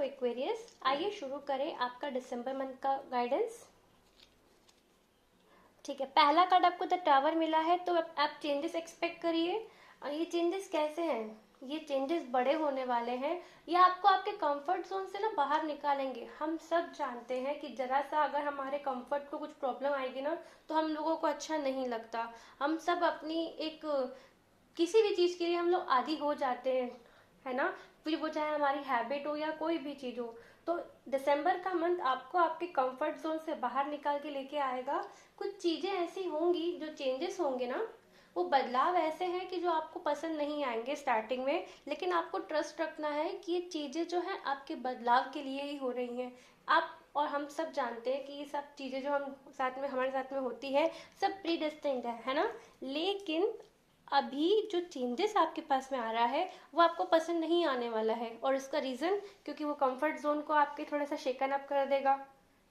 Aquarius, आइए शुरू करें आपका दिसंबर मंथ का गाइडेंस। ठीक है, पहला कार्ड आपको द टावर मिला है, तो आप चेंजेस एक्सपेक्ट करिए। और ये चेंजेस कैसे हैं? ये चेंजेस बड़े होने वाले हैं, ये आपको आपके कंफर्ट जोन से ना बाहर निकालेंगे। हम सब जानते हैं कि जरा सा अगर हमारे कंफर्ट को कुछ प्रॉब्लम आएगी ना, तो हम लोगों को अच्छा नहीं लगता। हम सब अपनी एक किसी भी चीज के लिए हम लोग आदी हो जाते हैं, है ना। फिर वो चाहे हमारी हैबिट हो या कोई भी चीज हो। तो दिसंबर का मंथ आपको आपके कंफर्ट जोन से बाहर निकाल के लेके आएगा। कुछ चीजें ऐसी होंगी, जो चेंजेस होंगे ना, वो बदलाव ऐसे हैं कि जो आपको पसंद नहीं आएंगे स्टार्टिंग में, लेकिन आपको ट्रस्ट रखना है कि ये चीजें जो है आपके बदलाव के लिए ही हो रही हैं। आप और हम सब जानते हैं कि ये सब चीजें जो हम साथ में हमारे साथ में होती है, सब प्री डेस्टिन्ड है ना। लेकिन अभी जो चेंजेस आपके पास में आ रहा है, वो आपको पसंद नहीं आने वाला है। और इसका रीजन, क्योंकि वो कंफर्ट जोन को आपके थोड़ा सा शेकन अप कर देगा।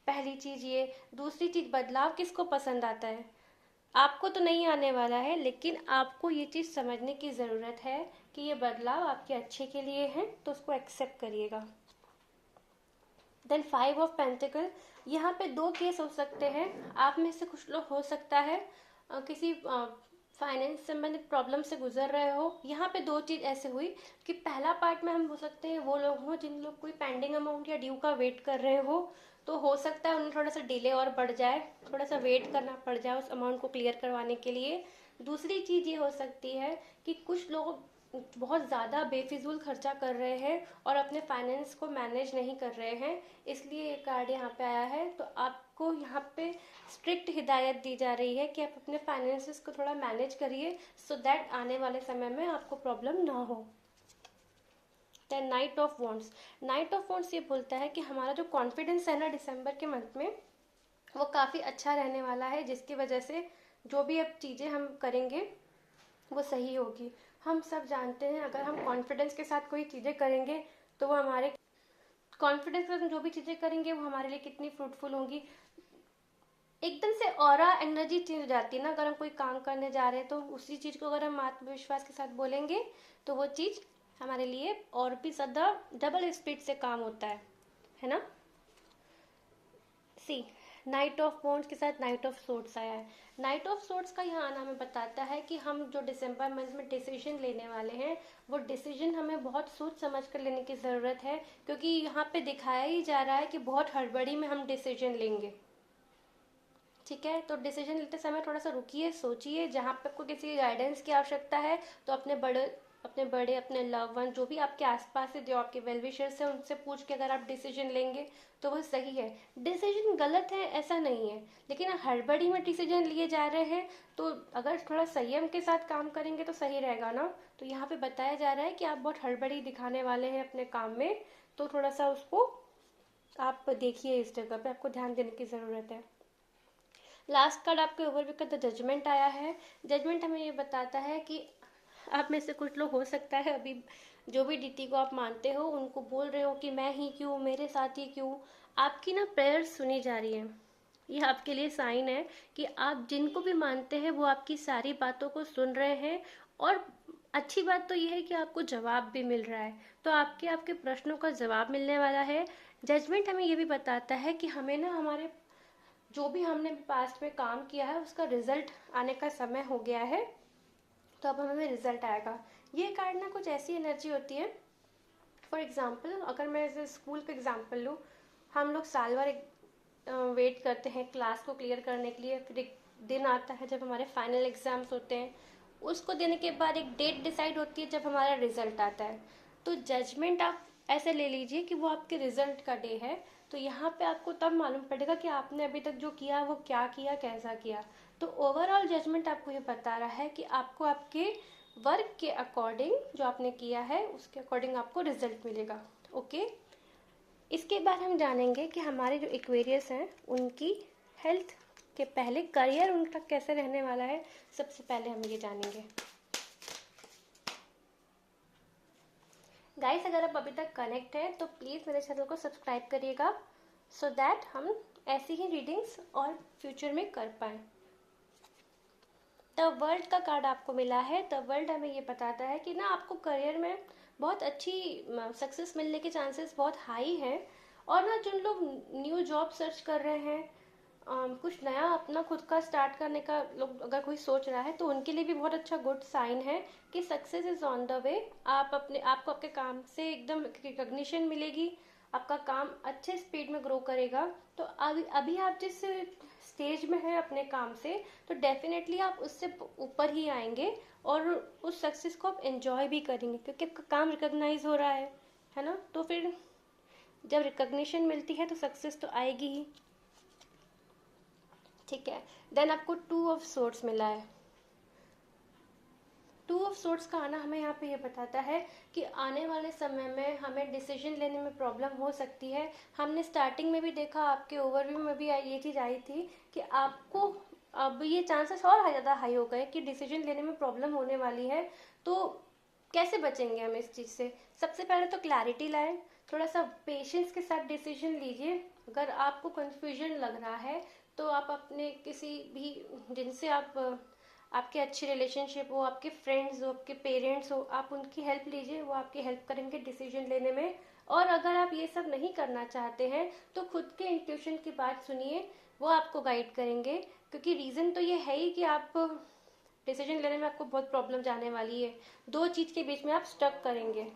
पहली चीज ये। दूसरी चीज, बदलाव किसको पसंद आता है? आपको तो नहीं आने वाला है, लेकिन आपको ये चीज समझने की जरूरत है कि ये बदलाव आपके अच्छे के लिए है, तो उसको एक्सेप्ट करिएगा। देन 5 ऑफ पेंटिकल, यहाँ पे दो केस हो सकते हैं। आप में से कुछ लोग हो सकता है किसी फाइनेंस संबंधित प्रॉब्लम से गुजर रहे हो। यहाँ पे दो चीज ऐसे हुई कि पहला पार्ट में हम हो सकते हैं वो लोग हो जिन लोग कोई पेंडिंग अमाउंट या ड्यू का वेट कर रहे हो, तो हो सकता है उन्हें थोड़ा सा डिले और बढ़ जाए, थोड़ा सा वेट करना पड़ जाए उस अमाउंट को क्लियर करवाने के लिए। दूसरी चीज ये हो सकती है कि कुछ लोग बहुत ज़्यादा बेफिजूल खर्चा कर रहे हैं और अपने फाइनेंस को मैनेज नहीं कर रहे हैं, इसलिए ये कार्ड यहाँ पे आया है। तो आपको यहाँ पे स्ट्रिक्ट हिदायत दी जा रही है कि आप अपने फाइनेंसेस को थोड़ा मैनेज करिए, सो दैट आने वाले समय में आपको प्रॉब्लम ना हो। Then knight of wands, knight of wands ये बोलता है कि हमारा जो कॉन्फिडेंस है ना दिसंबर के मंथ में, वो काफ़ी अच्छा रहने वाला है, जिसकी वजह से जो भी अब चीज़ें हम करेंगे वो सही होगी। हम सब जानते हैं अगर हम कॉन्फिडेंस के साथ कोई चीज़ें करेंगे, तो वो हमारे कॉन्फिडेंस के साथ जो भी चीज़ें करेंगे वो हमारे लिए कितनी फ्रूटफुल होंगी। एकदम से ऑरा एनर्जी चेंज हो जाती है ना। अगर हम कोई काम करने जा रहे हैं, तो उसी चीज़ को अगर हम आत्मविश्वास के साथ बोलेंगे, तो वो चीज़ हमारे लिए और भी ज़्यादा डबल स्पीड से काम होता है ना। सी, नाइट ऑफ वॉन्ड्स के साथ नाइट ऑफ सोर्ड्स आया है। नाइट ऑफ सोर्ड्स का यहाँ आना हमें बताता है कि हम जो दिसंबर मंथ में डिसीजन लेने वाले हैं, वो डिसीजन हमें बहुत सोच समझ कर लेने की ज़रूरत है, क्योंकि यहाँ पे दिखाया ही जा रहा है कि बहुत हड़बड़ी में हम डिसीजन लेंगे। ठीक है, तो डिसीजन लेते समय थोड़ा सा रुकिए, सोचिए। जहाँ पे आपको किसी गाइडेंस की आवश्यकता है, तो अपने लव वन, जो भी आपके आसपास है, जो आपके वेल विशर्स है, उनसे पूछ के अगर आप डिसीजन लेंगे तो वो सही है। डिसीजन गलत है ऐसा नहीं है, लेकिन हड़बड़ी में डिसीजन लिए जा रहे हैं, तो अगर थोड़ा संयम के साथ काम करेंगे तो सही रहेगा ना। तो यहाँ पे बताया जा रहा है कि आप बहुत हड़बड़ी दिखाने वाले हैं अपने काम में, तो थोड़ा सा उसको आप देखिए, इस जगह पे आपको ध्यान देने की ज़रूरत है। लास्ट कार्ड आपके ओवरव्यू का द जजमेंट आया है। जजमेंट हमें ये बताता है कि आप में से कुछ लोग हो सकता है अभी जो भी डीटी को आप मानते हो, उनको बोल रहे हो कि मैं ही क्यों, मेरे साथ ही क्यों। आपकी ना प्रेयर्स सुनी जा रही हैं। ये आपके लिए साइन है कि आप जिनको भी मानते हैं वो आपकी सारी बातों को सुन रहे हैं। और अच्छी बात तो ये है कि आपको जवाब भी मिल रहा है, तो आपके प्रश्नों का जवाब मिलने वाला है। जजमेंट हमें ये भी बताता है कि हमें ना हमारे जो भी हमने पास्ट में काम किया है, उसका रिजल्ट आने का समय हो गया है, तो अब हमें रिजल्ट आएगा। ये कार्ड ना कुछ ऐसी एनर्जी होती है। फॉर एग्जाम्पल, अगर मैं जैसे स्कूल का एग्जाम्पल लूँ, हम लोग साल भर वेट करते हैं क्लास को क्लियर करने के लिए, फिर एक दिन आता है जब हमारे फाइनल एग्जाम्स होते हैं, उसको देने के बाद एक डेट डिसाइड होती है जब हमारा रिजल्ट आता है। तो जजमेंट आप ऐसे ले लीजिए कि वो आपके रिजल्ट का डे है। तो यहाँ पे आपको तब मालूम पड़ेगा कि आपने अभी तक जो किया वो क्या किया, कैसा किया। तो ओवरऑल जजमेंट आपको ये बता रहा है कि आपको आपके वर्क के अकॉर्डिंग जो आपने किया है, उसके अकॉर्डिंग आपको रिजल्ट मिलेगा। ओके, इसके बाद हम जानेंगे कि हमारे जो एक्वेरियस हैं उनकी हेल्थ के पहले करियर उनका कैसे रहने वाला है। सबसे पहले हम ये जानेंगे। गाइस, अगर आप अभी तक कनेक्ट हैं तो प्लीज़ मेरे चैनल को सब्सक्राइब करिएगा, सो दैट हम ऐसी ही रीडिंग्स और फ्यूचर में कर पाएँ। द वर्ल्ड का कार्ड आपको मिला है। द वर्ल्ड हमें ये बताता है कि ना आपको करियर में बहुत अच्छी सक्सेस मिलने के चांसेस बहुत हाई हैं। और ना जिन लोग न्यू जॉब सर्च कर रहे हैं, कुछ नया अपना खुद का स्टार्ट करने का लोग अगर कोई सोच रहा है, तो उनके लिए भी बहुत अच्छा गुड साइन है कि success is on the way. आप अपने आपको आपके काम से एकदम रिकग्निशन मिलेगी, आपका काम अच्छे स्पीड में ग्रो करेगा। तो अभी अभी आप जिस स्टेज में हैं अपने काम से, तो डेफिनेटली आप उससे ऊपर ही आएंगे और उस सक्सेस को आप एंजॉय भी करेंगे, क्योंकि आपका काम रिकॉग्नाइज हो रहा है ना। तो फिर जब रिकॉग्निशन मिलती है तो सक्सेस तो आएगी ही। ठीक है, देन आपको टू ऑफ सोर्ड्स मिला है। टू ऑफ सोर्ड्स का आना हमें यहाँ पे ये बताता है कि आने वाले समय में हमें डिसीजन लेने में प्रॉब्लम हो सकती है। हमने स्टार्टिंग में भी देखा, आपके ओवरव्यू में भी ये चीज़ आई थी कि आपको अब ये चांसेस और ज़्यादा हाई हो गए कि डिसीजन लेने में प्रॉब्लम होने वाली है। तो कैसे बचेंगे हम इस चीज़ से? सबसे पहले तो क्लैरिटी लाएं, थोड़ा सा पेशेंस के साथ डिसीजन लीजिए। अगर आपको कंफ्यूजन लग रहा है तो आप अपने किसी भी जिनसे आपके अच्छे रिलेशनशिप हो, आपके फ्रेंड्स हो, आपके पेरेंट्स हो, आप उनकी हेल्प लीजिए, वो आपकी हेल्प करेंगे डिसीजन लेने में। और अगर आप ये सब नहीं करना चाहते हैं तो खुद के इंट्यूशन की बात सुनिए, वो आपको गाइड करेंगे। क्योंकि रीज़न तो ये है ही कि आप डिसीजन लेने में आपको बहुत प्रॉब्लम जाने वाली है, दो चीज़ के बीच में आप स्टक करेंगे।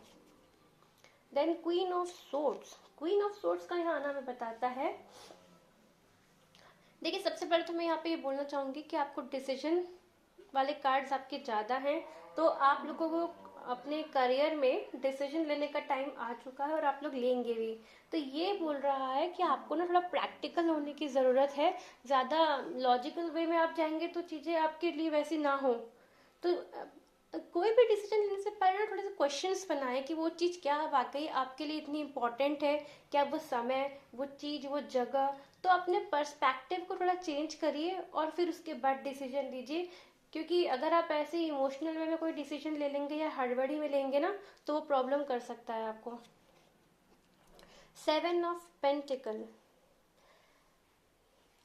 Then queen of swords, queen of swords का यहाँ आना हमें बताता है, देखिए सबसे पहले तो मैं यहाँ पे ये बोलना चाहूंगी कि आपको डिसीजन वाले कार्ड्स आपके ज़्यादा हैं, तो आप लोगों को अपने करियर में डिसीजन लेने का टाइम आ चुका है और आप लोग लेंगे भी। तो ये बोल रहा है कि आपको ना थोड़ा प्रैक्टिकल होने की ज़रूरत है। ज़्यादा लॉजिकल वे में आप जाएंगे तो चीज़ें आपके लिए वैसी ना हो। तो कोई भी डिसीजन लेने से पहले ना थोड़े से क्वेश्चंस बनाएं कि वो चीज़ क्या वाकई आपके लिए इतनी इम्पोर्टेंट है, क्या वो समय, वो चीज़, वो जगह। तो अपने पर्सपेक्टिव को थोड़ा चेंज करिए और फिर उसके बाद डिसीजन लीजिए। क्योंकि अगर आप ऐसे इमोशनल वे में कोई डिसीजन ले लेंगे या हड़बड़ी में लेंगे ना, तो वो प्रॉब्लम कर सकता है आपको। सेवन ऑफ पेंटिकल,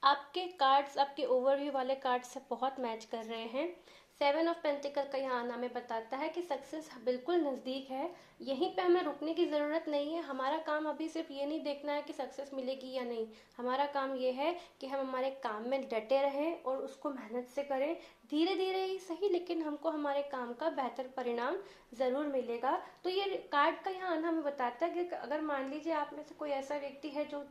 आपके कार्ड्स आपके ओवरव्यू वाले कार्ड्स से बहुत मैच कर रहे हैं। सेवन ऑफ पेंटिकल का यहाँ आना हमें बताता है कि सक्सेस बिल्कुल नज़दीक है, यहीं पे हमें रुकने की ज़रूरत नहीं है। हमारा काम अभी सिर्फ ये नहीं देखना है कि सक्सेस मिलेगी या नहीं, हमारा काम ये है कि हम हमारे काम में डटे रहें और उसको मेहनत से करें। धीरे धीरे ही सही, लेकिन हमको हमारे काम का बेहतर परिणाम ज़रूर मिलेगा। तो ये कार्ड का यहाँ आना हमें बताता है कि अगर मान लीजिए आप में से कोई ऐसा व्यक्ति है जो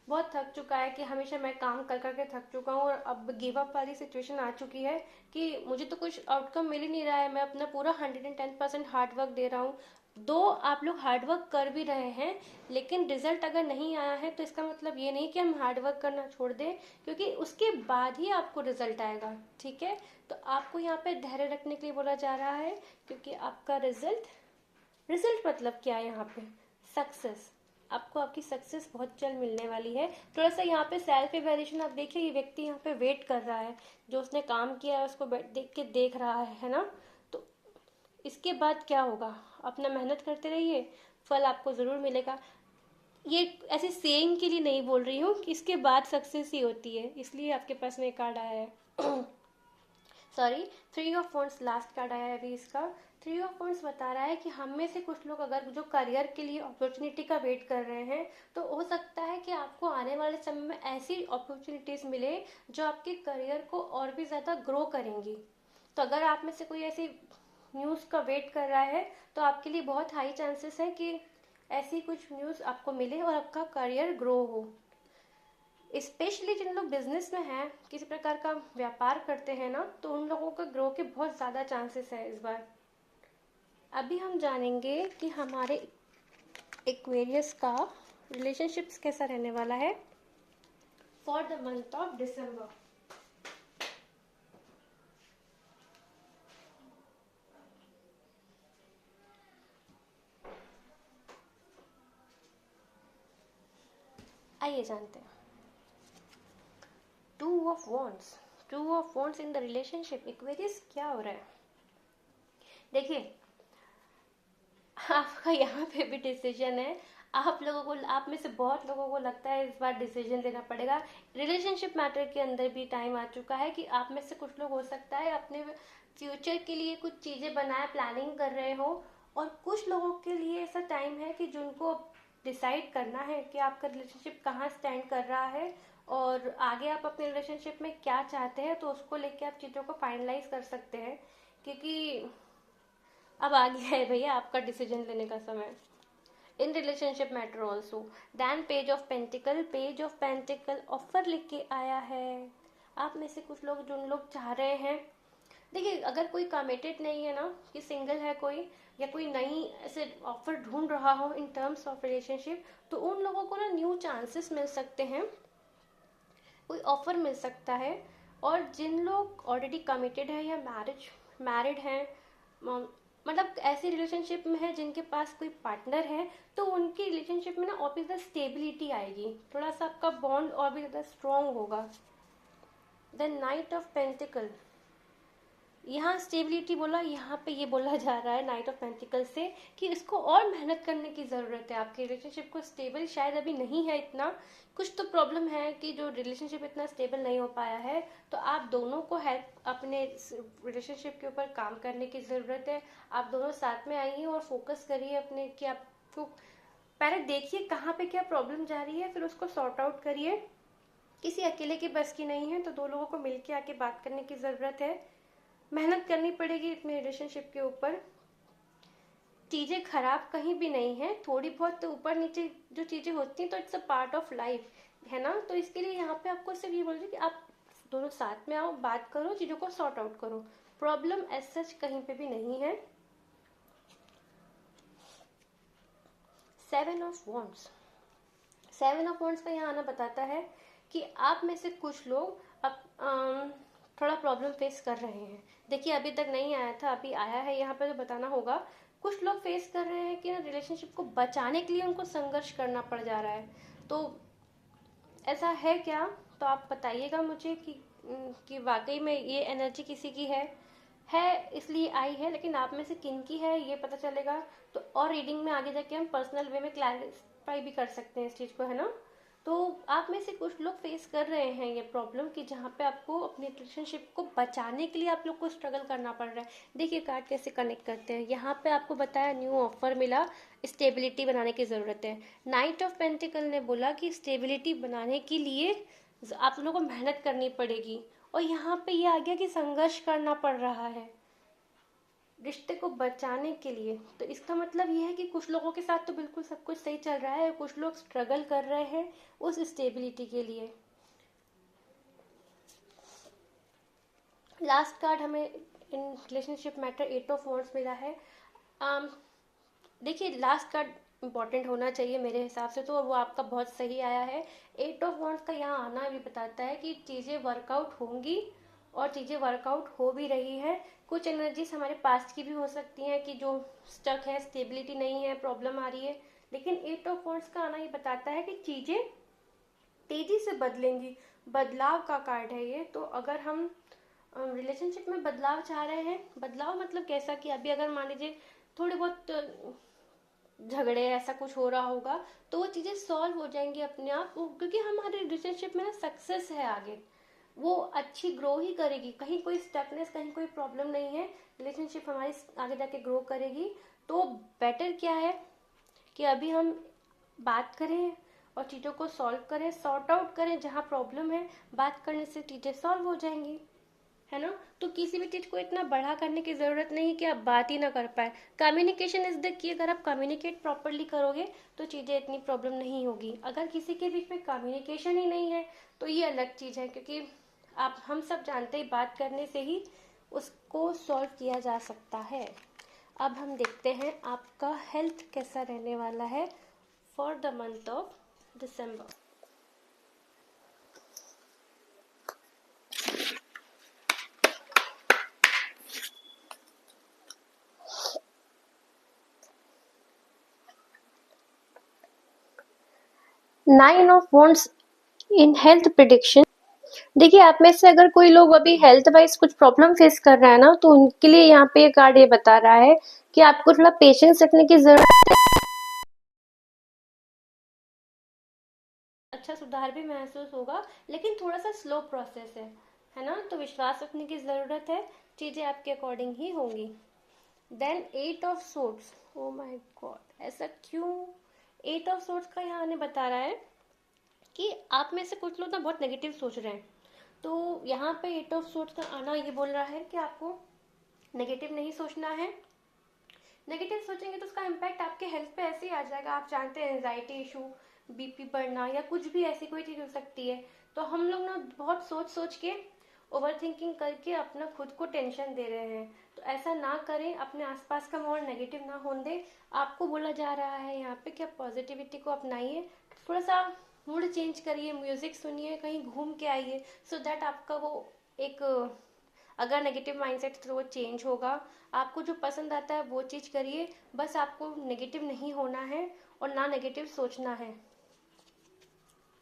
बहुत थक चुका है कि हमेशा मैं काम कर करके थक चुका हूँ और अब गिव अप वाली सिचुएशन आ चुकी है कि मुझे तो कुछ आउटकम मिल ही नहीं रहा है, मैं अपना पूरा 110% हार्ड वर्क दे रहा हूँ। दो आप लोग हार्ड वर्क कर भी रहे हैं, लेकिन रिजल्ट अगर नहीं आया है तो इसका मतलब ये नहीं कि हम हार्ड वर्क करना छोड़ दें, क्योंकि उसके बाद ही आपको रिजल्ट आएगा। ठीक है, तो आपको यहाँ पे धैर्य रखने के लिए बोला जा रहा है, क्योंकि आपका रिजल्ट मतलब क्या है यहाँ पे? सक्सेस। आपको आपकी सक्सेस बहुत जल्द मिलने वाली है। थोड़ा सा यहाँ पे सेल्फ इवैल्यूएशन आप देखिए, ये व्यक्ति यहाँ पे वेट कर रहा है, जो उसने काम किया है उसको देख रहा है ना। तो इसके बाद क्या होगा? अपना मेहनत करते रहिए, फल आपको ज़रूर मिलेगा। ये ऐसे सेइंग के लिए नहीं बोल रही हूँ कि इसके बाद सक्सेस ही होती है, इसलिए आपके पास में कार्ड आया है। Sorry, three of wands last card आया है अभी इसका। थ्री ऑफ वॉन्ड्स बता रहा है कि हम में से कुछ लोग अगर जो करियर के लिए अपॉर्चुनिटी का वेट कर रहे हैं, तो हो सकता है कि आपको आने वाले समय में ऐसी अपॉर्चुनिटीज मिले जो आपके करियर को और भी ज़्यादा ग्रो करेंगी। तो अगर आप में से कोई ऐसी न्यूज़ का वेट कर रहा है, तो आपके लिए बहुत हाई चांसेस है कि ऐसी कुछ न्यूज़ आपको मिले और आपका करियर ग्रो हो। स्पेशली जिन लोग बिजनेस में हैं, किसी प्रकार का व्यापार करते हैं ना, तो उन लोगों का ग्रो के बहुत ज़्यादा चांसेस है इस बार। अभी हम जानेंगे कि हमारे एक्वेरियस का रिलेशनशिप्स कैसा रहने वाला है फॉर द मंथ ऑफ दिसंबर। आइए जानते हैं। Two of wands, two of wands in the relationship Aquarius, क्या हो रहा है? देखिए, आपका यहाँ पे भी डिसीजन है। आप में से बहुत लोगों को लगता है इस बार डिसीजन लेना पड़ेगा। रिलेशनशिप मैटर के अंदर भी टाइम आ चुका है कि आप में से कुछ लोग हो सकता है अपने फ्यूचर के लिए कुछ चीज़ें बनाए, प्लानिंग कर रहे हो और कुछ लोगों के लिए ऐसा टाइम है कि जिनको डिसाइड करना है कि आपका रिलेशनशिप कहाँ स्टैंड कर रहा है और आगे आप अपने रिलेशनशिप में क्या चाहते हैं, तो उसको लेके आप चीज़ों को फाइनलाइज कर सकते हैं, क्योंकि अब आ गया है भैया आपका डिसीजन लेने का समय। In relationship matter also, then page of pentacles offer लिख के आया है। आप में से कुछ लोग, जो लोग चाह रहे हैं, देखिए अगर कोई कमिटेड नहीं है ना, कि सिंगल है कोई, या कोई नई ऐसे ऑफर ढूंढ रहा हो इन टर्म्स ऑफ रिलेशनशिप, तो उन लोगों को ना न्यू चांसेस मिल सकते हैं, कोई ऑफर मिल सकता है। और जिन लोग ऑलरेडी कमिटेड है या मैरिड हैं, मतलब ऐसे रिलेशनशिप में है जिनके पास कोई पार्टनर है, तो उनकी रिलेशनशिप में ना और भी ज़्यादा स्टेबिलिटी आएगी, थोड़ा सा आपका बॉन्ड और भी ज़्यादा स्ट्रांग होगा। द नाइट ऑफ पेंटिकल, यहाँ स्टेबिलिटी बोला, यहाँ पे ये बोला जा रहा है नाइट ऑफ पेंटिकल से कि इसको और मेहनत करने की ज़रूरत है। आपके रिलेशनशिप को स्टेबल शायद अभी नहीं है इतना, कुछ तो प्रॉब्लम है कि जो रिलेशनशिप इतना स्टेबल नहीं हो पाया है, तो आप दोनों को हेल्प, अपने रिलेशनशिप के ऊपर काम करने की ज़रूरत है। आप दोनों साथ में आइए और फोकस करिए अपने, कि आपको पहले देखिए कहाँ पे क्या प्रॉब्लम जा रही है, फिर उसको सॉर्ट आउट करिए। किसी अकेले की बस की नहीं है, तो दो लोगों को मिलके आके बात करने की ज़रूरत है, मेहनत करनी पड़ेगी अपने रिलेशनशिप के ऊपर। चीज़ें खराब कहीं भी नहीं है, थोड़ी बहुत तो ऊपर नीचे जो चीज़ें होती हैं तो it's a part of life, है ना। तो इसके लिए यहाँ पे आपको सिर्फ ये बोल रही कि आप दोनों साथ में आओ, बात करो, चीज़ों को सॉर्ट आउट करो, प्रॉब्लम एज सच कहीं पे भी नहीं है। 7 ऑफ वॉन्ड्स, 7 ऑफ वॉन्ड्स का यहाँ आना बताता है कि आप में से कुछ लोग अब थोड़ा प्रॉब्लम फेस कर रहे हैं। देखिए अभी तक नहीं आया था, अभी आया है, यहाँ पे तो बताना होगा। कुछ लोग फेस कर रहे हैं कि ना रिलेशनशिप को बचाने के लिए उनको संघर्ष करना पड़ जा रहा है, तो ऐसा है क्या, तो आप बताइएगा मुझे कि वाकई में ये एनर्जी किसी की है इसलिए आई है, लेकिन आप में से किन की है ये पता चलेगा। तो और रीडिंग में आगे जाके हम पर्सनल वे में क्लैरिफाई भी कर सकते हैं इस चीज़ को, है ना। तो आप में से कुछ लोग फेस कर रहे हैं ये प्रॉब्लम, कि जहाँ पे आपको अपने रिलेशनशिप को बचाने के लिए आप लोग को स्ट्रगल करना पड़ रहा है। देखिए कार्ड कैसे कनेक्ट करते हैं, यहाँ पे आपको बताया न्यू ऑफर मिला, स्टेबिलिटी बनाने की ज़रूरत है। नाइट ऑफ पेंटिकल ने बोला कि स्टेबिलिटी बनाने के लिए आप लोगों को मेहनत करनी पड़ेगी, और यहाँ पे ये आ गया कि संघर्ष करना पड़ रहा है रिश्ते को बचाने के लिए। तो इसका मतलब ये है कि कुछ लोगों के साथ तो बिल्कुल सब कुछ सही चल रहा है, कुछ लोग स्ट्रगल कर रहे हैं उस स्टेबिलिटी के लिए। लास्ट कार्ड हमें इन रिलेशनशिप मैटर 8 ऑफ वॉन्ड्स मिला है। देखिए लास्ट कार्ड इम्पॉर्टेंट होना चाहिए मेरे हिसाब से, तो वो आपका बहुत सही आया है। 8 ऑफ वॉन्ड्स का यहाँ आना भी बताता है कि चीज़ें वर्कआउट होंगी, और चीज़ें वर्कआउट हो भी रही है। कुछ एनर्जीज हमारे पास्ट की भी हो सकती हैं कि जो स्टक है, स्टेबिलिटी नहीं है, प्रॉब्लम आ रही है, लेकिन 8 ऑफ वॉन्ड्स का आना ये बताता है कि चीज़ें तेजी से बदलेंगी, बदलाव का कार्ड है ये। तो अगर हम रिलेशनशिप में बदलाव चाह रहे हैं, बदलाव मतलब कैसा, कि अभी अगर मान लीजिए थोड़े बहुत झगड़े ऐसा कुछ हो रहा होगा, तो वो चीज़ें सॉल्व हो जाएंगी अपने आप, क्योंकि हमारे रिलेशनशिप में ना सक्सेस है आगे, वो अच्छी ग्रो ही करेगी, कहीं कोई स्टकनेस, कहीं कोई प्रॉब्लम नहीं है, रिलेशनशिप हमारी आगे जाके ग्रो करेगी। तो बेटर क्या है कि अभी हम बात करें और चीज़ों को सॉल्व करें, सॉर्ट आउट करें, जहाँ प्रॉब्लम है बात करने से चीज़ें सॉल्व हो जाएंगी, है ना। तो किसी भी चीज़ को इतना बड़ा करने की ज़रूरत नहीं कि आप बात ही ना कर पाए। कम्युनिकेशन इज द की, अगर आप कम्युनिकेट प्रॉपरली करोगे तो चीज़ें इतनी प्रॉब्लम नहीं होगी। अगर किसी के बीच में कम्युनिकेशन ही नहीं है तो ये अलग चीज़ है, क्योंकि आप हम सब जानते हैं बात करने से ही उसको सॉल्व किया जा सकता है। अब हम देखते हैं आपका हेल्थ कैसा रहने वाला है for the month of December. Nine of wands in health prediction. देखिए आप में से अगर कोई लोग अभी हेल्थ वाइज कुछ प्रॉब्लम फेस कर रहा है ना, तो उनके लिए यहाँ पे ये कार्ड ये बता रहा है कि आपको थोड़ा पेशेंस रखने की जरूरत है। अच्छा सुधार भी महसूस होगा, लेकिन थोड़ा सा स्लो प्रोसेस है ना। तो विश्वास रखने की जरूरत है, चीजें आपके अकॉर्डिंग ही होंगी। Then 8 of swords, oh my god, ऐसा क्यों? 8 ऑफ सोर्ड्स का यहाँ आने बता रहा है कि आप में से कुछ लोग ना बहुत नेगेटिव सोच रहे हैं। तो यहाँ पे 8 ऑफ सोर्ड्स का आना ये बोल रहा है कि आपको नेगेटिव नहीं सोचना है। नेगेटिव सोचेंगे तो उसका इम्पैक्ट आपके हेल्थ पे ऐसे ही आ जाएगा। आप जानते हैं एंजाइटी इशू, बीपी बढ़ना या कुछ भी ऐसी कोई चीज़ हो सकती है। तो हम लोग ना बहुत सोच सोच के, ओवर थिंकिंग करके अपना खुद को टेंशन दे रहे हैं। तो ऐसा ना करें, अपने आसपास का माहौल नेगेटिव ना होने दें। आपको बोला जा रहा है यहाँ पे कि आप पॉजिटिविटी को अपनाइए, थोड़ा सा मूड चेंज करिए, म्यूजिक सुनिए, कहीं घूम के आइए, सो दैट आपका वो एक, अगर नेगेटिव माइंडसेट तो वो चेंज होगा। आपको जो पसंद आता है वो चीज़ करिए, बस आपको नेगेटिव नहीं होना है और ना नेगेटिव सोचना है।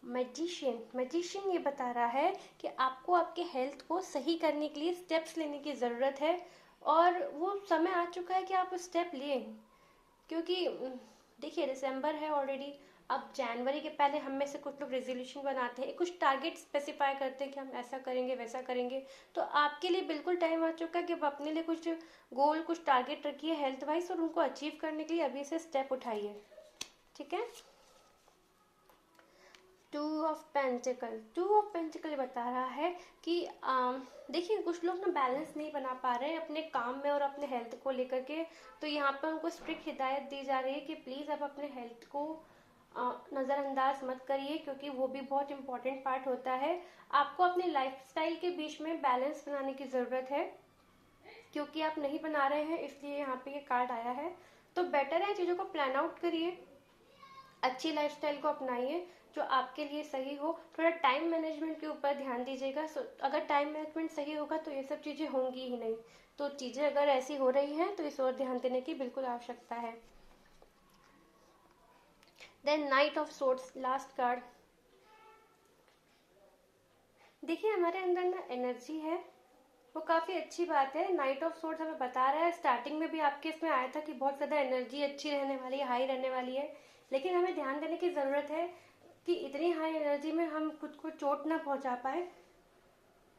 मैजिशियन ये बता रहा है कि आपको आपके हेल्थ को सही करने के लिए स्टेप्स लेने की ज़रूरत है, और वो समय आ चुका है कि आप स्टेप लें। क्योंकि देखिए दिसंबर है ऑलरेडी, अब जनवरी के पहले हम में से कुछ लोग रेजोल्यूशन बनाते हैं, कुछ टारगेट स्पेसिफाई करते हैं कि हम ऐसा करेंगे वैसा करेंगे। तो आपके लिए बिल्कुल टाइम आ चुका है कि आप अपने लिए कुछ गोल, कुछ टारगेट रखिए हेल्थ वाइज, और उनको अचीव करने के लिए अभी से स्टेप उठाइए। ठीक है। 2 ऑफ पेंटिकल बता रहा है कि देखिए कुछ लोग ना बैलेंस नहीं बना पा रहे हैं अपने काम में और अपने हेल्थ को लेकर के। तो यहाँ पर उनको स्ट्रिक्ट हिदायत दी जा रही है कि प्लीज़ आप अपने हेल्थ को नज़रअंदाज मत करिए, क्योंकि वो भी बहुत इंपॉर्टेंट पार्ट होता है। आपको अपने लाइफस्टाइल के बीच में बैलेंस बनाने की ज़रूरत है, क्योंकि आप नहीं बना रहे हैं, इसलिए यहाँ पे ये कार्ड आया है। तो बेटर है चीज़ों को प्लान आउट करिए, अच्छी लाइफस्टाइल को अपनाइए जो आपके लिए सही हो। थोड़ा टाइम मैनेजमेंट के ऊपर ध्यान दीजिएगा। अगर टाइम मैनेजमेंट सही होगा तो ये सब चीज़ें होंगी ही नहीं। तो चीज़ें अगर ऐसी हो रही हैं तो इस ओर ध्यान देने की बिल्कुल आवश्यकता है। Then knight of swords, last card. देखिए हमारे अंदर ना एनर्जी है, वो काफ़ी अच्छी बात है। नाइट ऑफ सोर्ड्स हमें बता रहा है, स्टार्टिंग में भी आपके इसमें आया था कि बहुत ज़्यादा एनर्जी अच्छी रहने वाली है, हाई रहने वाली है। लेकिन हमें ध्यान देने की ज़रूरत है कि इतनी हाई एनर्जी में हम खुद को चोट ना पहुंचा पाए,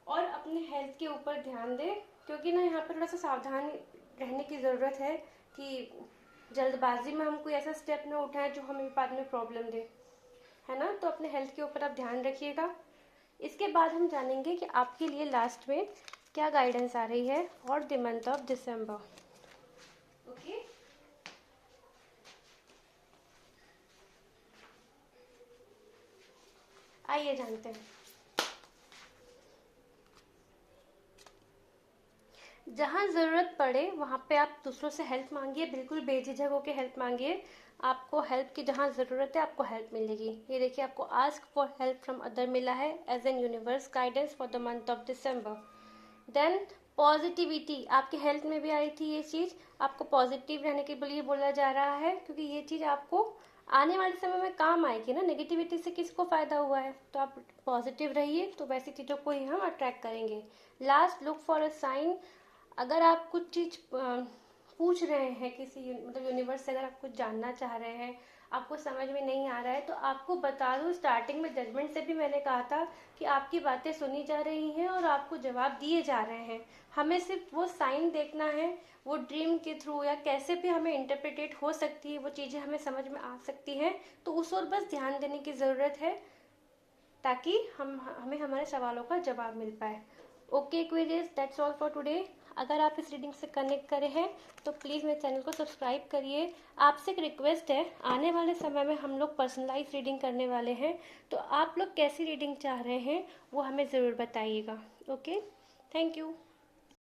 और अपने हेल्थ के ऊपर ध्यान दें। क्योंकि ना यहाँ पर थोड़ा सा सावधान रहने की ज़रूरत है कि जल्दबाजी में हम कोई ऐसा स्टेप ना उठाएं जो हमें बाद में प्रॉब्लम दे, है ना। तो अपने हेल्थ के ऊपर आप ध्यान रखिएगा। इसके बाद हम जानेंगे कि आपके लिए लास्ट में क्या गाइडेंस आ रही है for the month of December. Okay, आइए जानते हैं। जहाँ ज़रूरत पड़े वहाँ पे आप दूसरों से हेल्प मांगिए, बिल्कुल बेझिझक होकर हेल्प मांगिए। आपको हेल्प की जहाँ ज़रूरत है आपको हेल्प मिलेगी। ये देखिए आपको ask for help from other मिला है as an universe guidance for the month of December. Then positivity, आपके हेल्थ में भी आई थी ये चीज़, आपको पॉजिटिव रहने के लिए बोला जा रहा है, क्योंकि ये चीज़ आपको आने वाले समय में काम आएगी ना। नेगेटिविटी से किसको फ़ायदा हुआ है, तो आप पॉजिटिव रहिए तो वैसी चीज़ों को ही हम अट्रैक्ट करेंगे। Last, look for a sign. अगर आप कुछ चीज़ पूछ रहे हैं किसी मतलब यूनिवर्स से, अगर आप कुछ जानना चाह रहे हैं, आपको समझ में नहीं आ रहा है, तो आपको बता दूं, स्टार्टिंग में जजमेंट से भी मैंने कहा था कि आपकी बातें सुनी जा रही हैं और आपको जवाब दिए जा रहे हैं। हमें सिर्फ वो साइन देखना है, वो ड्रीम के थ्रू या कैसे भी हमें इंटरप्रिटेट हो सकती है, वो चीज़ें हमें समझ में आ सकती हैं। तो उस ओर बस ध्यान देने की ज़रूरत है, ताकि हमें हमारे सवालों का जवाब मिल पाए। Okay queries, that's all for today. अगर आप इस रीडिंग से कनेक्ट करे हैं तो प्लीज़ मेरे चैनल को सब्सक्राइब करिए। आपसे एक रिक्वेस्ट है, आने वाले समय में हम लोग पर्सनलाइज रीडिंग करने वाले हैं, तो आप लोग कैसी रीडिंग चाह रहे हैं वो हमें ज़रूर बताइएगा। Okay, thank you.